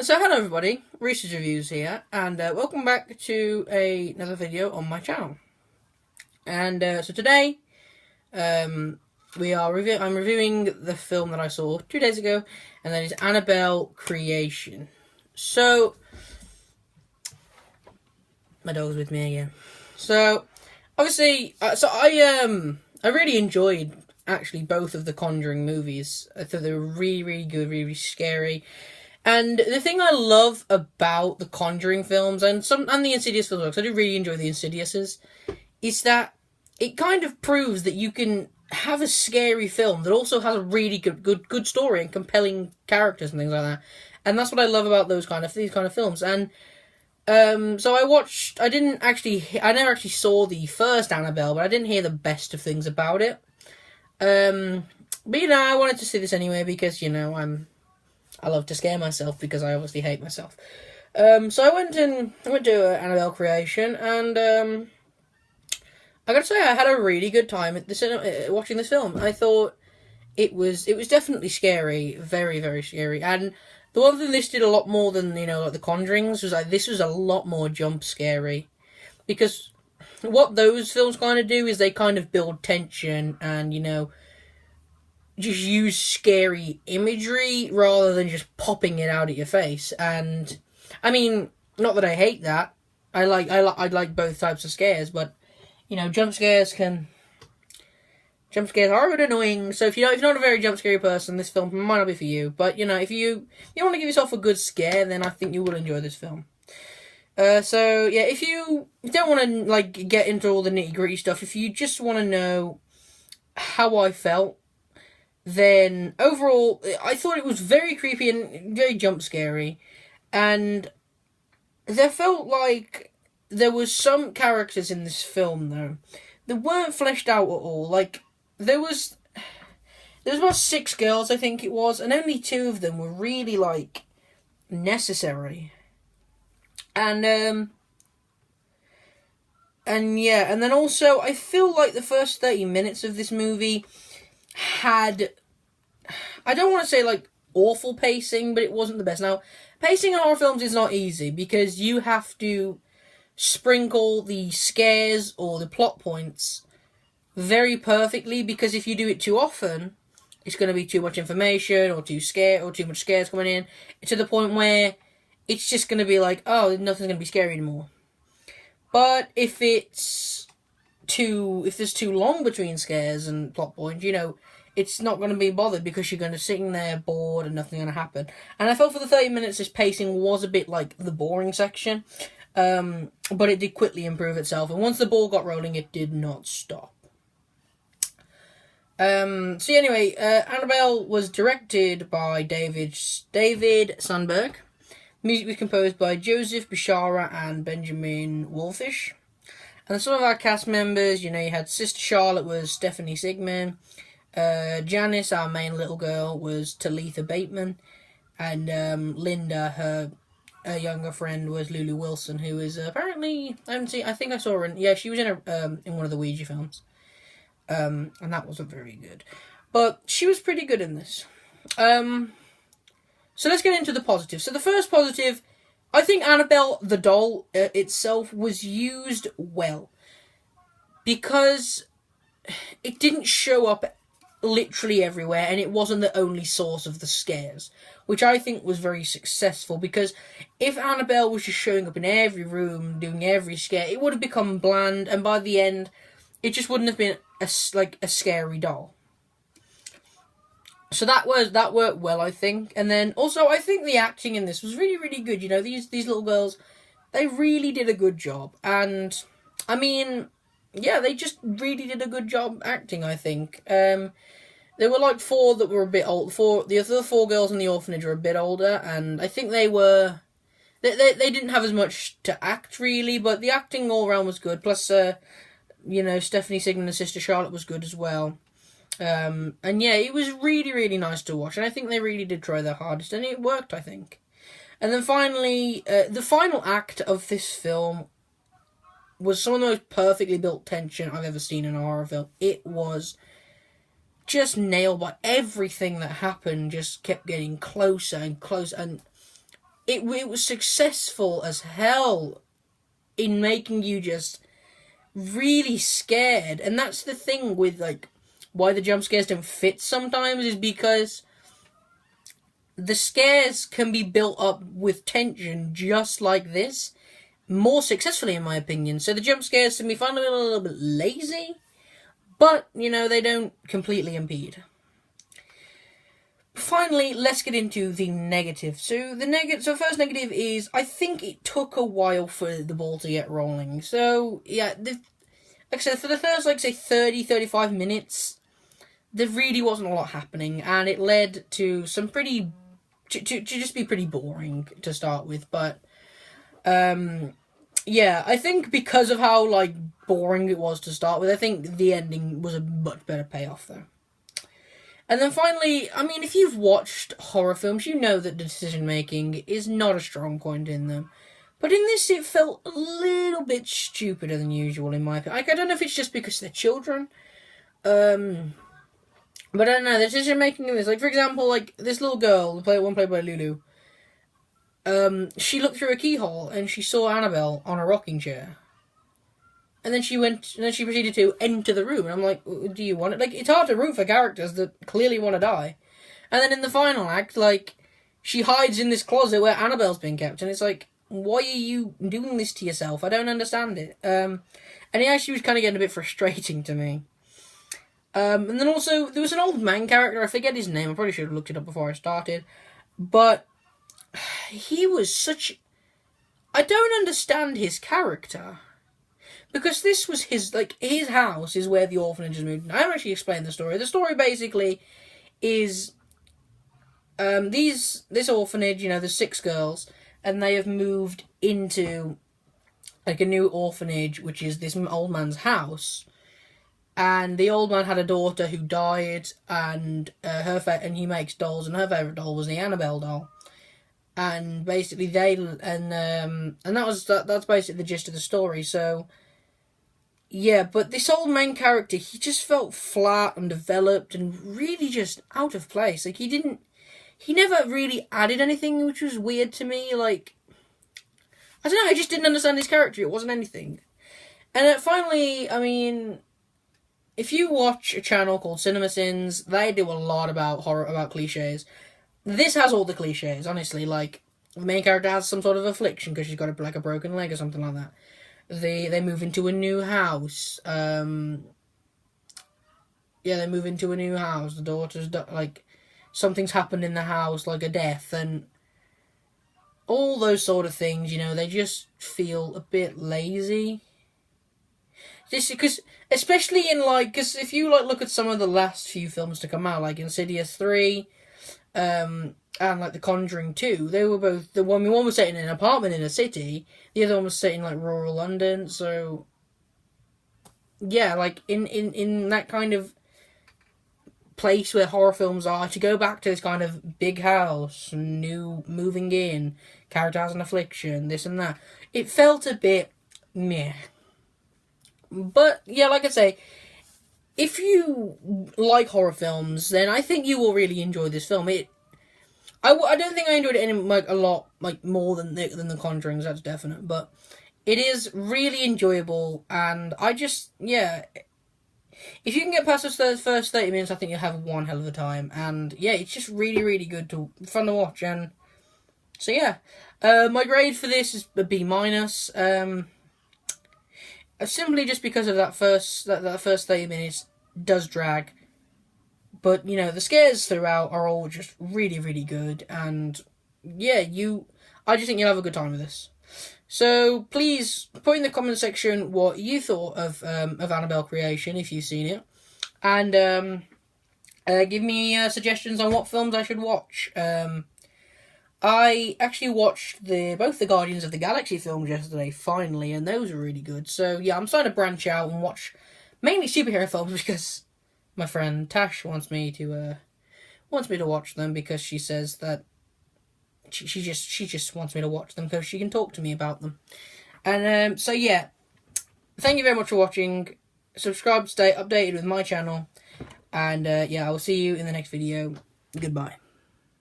So hello everybody, Reece's Reviews here, and welcome back to another video on my channel. And so today, I'm reviewing the film that I saw 2 days ago, and that is Annabelle Creation. So, my dog's with me again. So, obviously, I really enjoyed actually both of the Conjuring movies. I thought they were really good, really scary. And the thing I love about the Conjuring films and the Insidious films, because I do really enjoy the Insidiouses, is that it kind of proves that you can have a scary film that also has a really good story and compelling characters and things like that. And that's what I love about these kind of films. And so I never actually saw the first Annabelle, but I didn't hear the best of things about it. But I wanted to see this anyway because I love to scare myself because I obviously hate myself. So I went to Annabelle Creation, and I gotta say I had a really good time at watching this film. I thought it was definitely scary, very scary. And the one thing this did a lot more than like the Conjurings was this was a lot more jump scary, because what those films kind of do is they kind of build tension and just use scary imagery rather than just popping it out at your face. And I mean, not that I hate that. I like both types of scares, but jump scares are a bit annoying. So if you're not a very jump scary person, this film might not be for you. But if you want to give yourself a good scare, then I think you will enjoy this film. So yeah, if you don't want to get into all the nitty gritty stuff, if you just want to know how I felt, then overall, I thought it was very creepy and very jump scary. And there felt like there was some characters in this film, though, that weren't fleshed out at all. Like, there was about 6 girls, I think it was, and only 2 of them were really, necessary. And yeah, and then also, I feel like the first 30 minutes of this movie had, I don't want to say awful pacing, but it wasn't the best. Now, pacing in horror films is not easy because you have to sprinkle the scares or the plot points very perfectly, because if you do it too often, it's going to be too much information or too much scares coming in to the point where it's just going to be oh, nothing's going to be scary anymore. But if there's too long between scares and plot points, it's not going to be bothered because you're going to sitting there bored and nothing's going to happen. And I felt for the 30 minutes this pacing was a bit like the boring section, but it did quickly improve itself. And once the ball got rolling, it did not stop. So anyway, Annabelle was directed by David Sundberg. Music was composed by Joseph Bishara and Benjamin Wolfish. And some of our cast members, you had Sister Charlotte was Stephanie Sigman. Janice, our main little girl, was Talitha Bateman. And Linda, her younger friend, was Lulu Wilson, who is apparently, I think I saw her she was in one of the Ouija films. And that wasn't very good. But she was pretty good in this. So let's get into the positives. So the first positive, I think Annabelle the doll itself was used well, because it didn't show up literally everywhere and it wasn't the only source of the scares, which I think was very successful, because if Annabelle was just showing up in every room doing every scare, it would have become bland, and by the end it just wouldn't have been a scary doll. So that worked well, I think. And then also I think the acting in this was really good. These little girls, they really did a good job. And I mean, yeah, they just really did a good job acting, I think. There were 4 that were a bit old. The other 4 girls in the orphanage were a bit older, and I think they didn't have as much to act really, but the acting all around was good. Plus, Stephanie Sigman and Sister Charlotte was good as well. And yeah, it was really nice to watch, and I think they really did try their hardest, and it worked, I think. And then finally, the final act of this film was some of the most perfectly built tension I've ever seen in a horror film. It was just nailed by everything that happened, just kept getting closer and closer, and it was successful as hell in making you just really scared. And that's the thing with, like, why the jump scares don't fit sometimes, is because the scares can be built up with tension just like this, more successfully in my opinion. So the jump scares can be found a little bit lazy, but, you know, they don't completely impede. Finally, let's get into the negative. So first negative is, I think it took a while for the ball to get rolling. So, yeah, like I said, for the first, like, say, 30-35 minutes, there really wasn't a lot happening, and it led to some pretty, to just be pretty boring to start with. But, yeah, I think because of how, like, boring it was to start with, I think the ending was a much better payoff, though. And then finally, I mean, if you've watched horror films, you know that the decision-making is not a strong point in them. But in this, it felt a little bit stupider than usual, in my opinion. Like, I don't know if it's just because they're children. But I don't know, the decision-making in this, like, for example, like, this little girl, played by Lulu, she looked through a keyhole and she saw Annabelle on a rocking chair. And then she proceeded to enter the room. And I'm like, do you want it? Like, it's hard to root for characters that clearly want to die. And then in the final act, like, she hides in this closet where Annabelle's been kept. And it's like, why are you doing this to yourself? I don't understand it. And it actually was kind of getting a bit frustrating to me. And then also, there was an old man character. I forget his name. I probably should have looked it up before I started. But he was such... I don't understand his character. Because this was his house is where the orphanage is moved. I haven't actually explained the story. The story basically is this orphanage, you know, there's 6 girls, and they have moved into, like, a new orphanage, which is this old man's house. And the old man had a daughter who died, and and he makes dolls, and her favourite doll was the Annabelle doll. And basically that's basically the gist of the story. So, yeah, but this old main character, he just felt flat and developed and really just out of place. Like, he never really added anything, which was weird to me. Like, I don't know, I just didn't understand his character. It wasn't anything. And finally, I mean, if you watch a channel called Cinema Sins, they do a lot about horror, about cliches. This has all the cliches, honestly. Like, the main character has some sort of affliction because she's got a broken leg or something like that. They move into a new house. They move into a new house. The daughter's, like, something's happened in the house, like a death, and all those sort of things, you know, they just feel a bit lazy. Just because, especially in, like, because if you, like, look at some of the last few films to come out, like Insidious 3, and, like, The Conjuring 2, they were both, one was set in an apartment in a city, the other one was set in, like, rural London, so, yeah, like, in that kind of place where horror films are, to go back to this kind of big house, new, moving in, character has an affliction, this and that, it felt a bit meh. But, yeah, like I say, if you like horror films, then I think you will really enjoy this film. I don't think I enjoyed it a lot more than The Conjurings, that's definite. But it is really enjoyable, and I just, yeah, if you can get past the first 30 minutes, I think you'll have one hell of a time. And yeah, it's just really, really good, fun to watch. And so yeah, my grade for this is a B-. Simply just because of that first 30 minutes does drag. But, you know, the scares throughout are all just really, really good. And, yeah, I just think you'll have a good time with this. So, please, put in the comment section what you thought of Annabelle Creation, if you've seen it. And, give me suggestions on what films I should watch. I actually watched both the Guardians of the Galaxy films yesterday, finally, and those were really good. So, yeah, I'm starting to branch out and watch mainly superhero films because my friend Tash wants me to watch them because she says that she just wants me to watch them because she can talk to me about them. And so yeah, thank you very much for watching. Subscribe to stay updated with my channel, and yeah, I will see you in the next video. Goodbye.